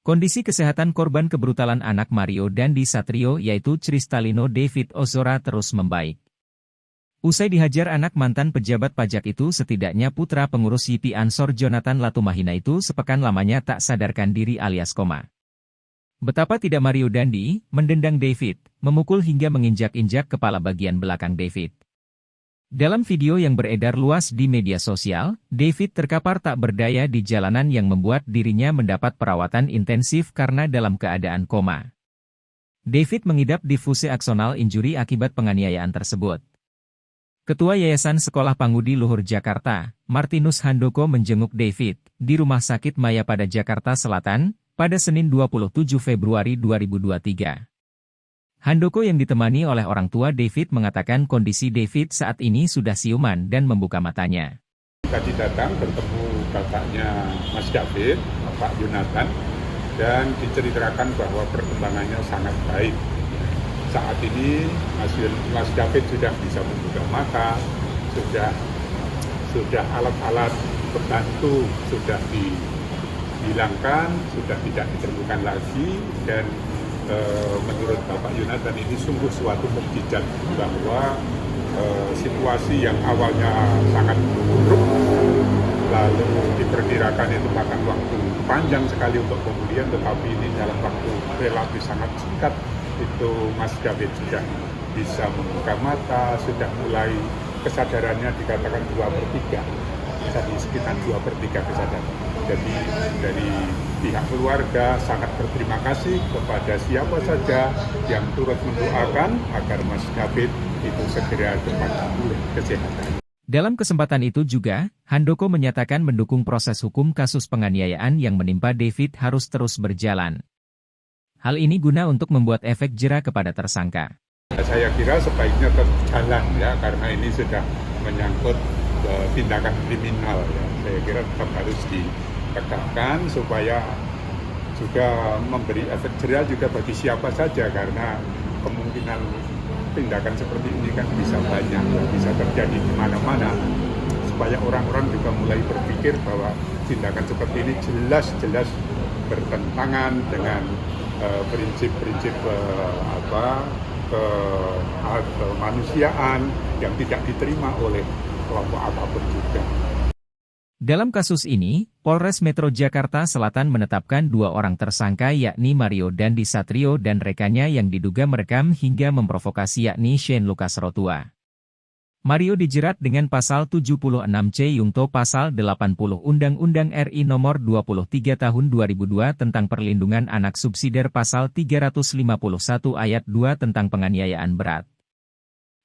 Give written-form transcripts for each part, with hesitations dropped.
Kondisi kesehatan korban kebrutalan anak Mario Dandi Satrio yaitu Cristalino David Ozora terus membaik. Usai dihajar anak mantan pejabat pajak itu, setidaknya putra pengurus YPI Ansor Jonathan Latumahina itu sepekan lamanya tak sadarkan diri alias koma. Betapa tidak Mario Dandi mendendang David, memukul hingga menginjak-injak kepala bagian belakang David. Dalam video yang beredar luas di media sosial, David terkapar tak berdaya di jalanan yang membuat dirinya mendapat perawatan intensif karena dalam keadaan koma. David mengidap diffuse axonal injury akibat penganiayaan tersebut. Ketua Yayasan Sekolah Pangudi Luhur Jakarta, Martinus Handoko menjenguk David di Rumah Sakit Mayapada Jakarta Selatan pada Senin 27 Februari 2023. Handoko yang ditemani oleh orang tua David mengatakan kondisi David saat ini sudah siuman dan membuka matanya. Tadi datang bertemu kakaknya Mas David, Pak Yonatan, dan diceritakan bahwa perkembangannya sangat baik. Saat ini Mas David sudah bisa membuka mata, sudah alat-alat pembantu sudah dihilangkan, sudah tidak ditemukan lagi, dan menurut Bapak Yonatan ini sungguh suatu mukjizat bahwa situasi yang awalnya sangat buruk lalu diperkirakan itu makan waktu panjang sekali untuk pemulihan, tetapi ini dalam waktu relatif sangat singkat itu Mas David sudah bisa membuka mata, sudah mulai kesadarannya dikatakan 2/3, jadi sekitar 2/3 kesadaran. Jadi dari pihak keluarga sangat berterima kasih kepada siapa saja yang turut mendoakan agar Mas David itu segera cepat pulih kesehatan. Dalam kesempatan itu juga, Handoko menyatakan mendukung proses hukum kasus penganiayaan yang menimpa David harus terus berjalan. Hal ini guna untuk membuat efek jera kepada tersangka. Saya kira sebaiknya tetap jalan ya, karena ini sudah menyangkut tindakan kriminal ya. Saya kira tetap harus ditegakkan supaya juga memberi efek jera juga bagi siapa saja, karena kemungkinan tindakan seperti ini kan bisa banyak, bisa terjadi di mana-mana, supaya orang-orang juga mulai berpikir bahwa tindakan seperti ini jelas-jelas bertentangan dengan prinsip-prinsip kemanusiaan yang tidak diterima oleh kelompok apapun juga. Dalam kasus ini, Polres Metro Jakarta Selatan menetapkan 2 orang tersangka yakni Mario Dandi Satrio dan rekannya yang diduga merekam hingga memprovokasi yakni Shane Lucas Rotua. Mario dijerat dengan pasal 76C Yungto pasal 80 Undang-Undang RI Nomor 23 Tahun 2002 tentang Perlindungan Anak subsidiar pasal 351 ayat 2 tentang penganiayaan berat.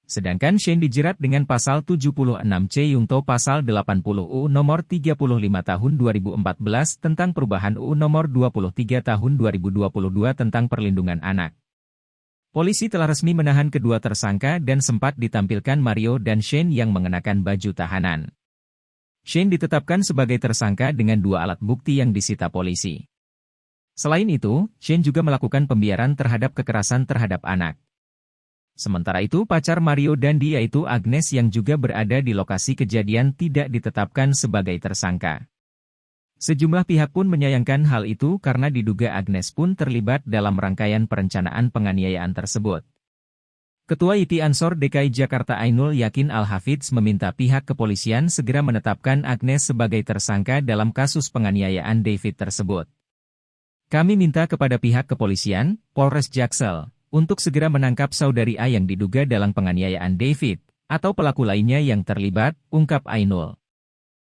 Sedangkan Shane dijerat dengan pasal 76C Yungto pasal 80 UU Nomor 35 Tahun 2014 tentang perubahan UU Nomor 23 Tahun 2022 tentang Perlindungan Anak. Polisi telah resmi menahan kedua tersangka dan sempat ditampilkan Mario dan Shane yang mengenakan baju tahanan. Shane ditetapkan sebagai tersangka dengan 2 alat bukti yang disita polisi. Selain itu, Shane juga melakukan pembiaran terhadap kekerasan terhadap anak. Sementara itu pacar Mario Dandi yaitu Agnes yang juga berada di lokasi kejadian tidak ditetapkan sebagai tersangka. Sejumlah pihak pun menyayangkan hal itu karena diduga Agnes pun terlibat dalam rangkaian perencanaan penganiayaan tersebut. Ketua YPI Ansor DKI Jakarta Ainul Yakin Al-Hafidz meminta pihak kepolisian segera menetapkan Agnes sebagai tersangka dalam kasus penganiayaan David tersebut. Kami minta kepada pihak kepolisian, Polres Jaksel, untuk segera menangkap saudari A yang diduga dalam penganiayaan David, atau pelaku lainnya yang terlibat, ungkap Ainul.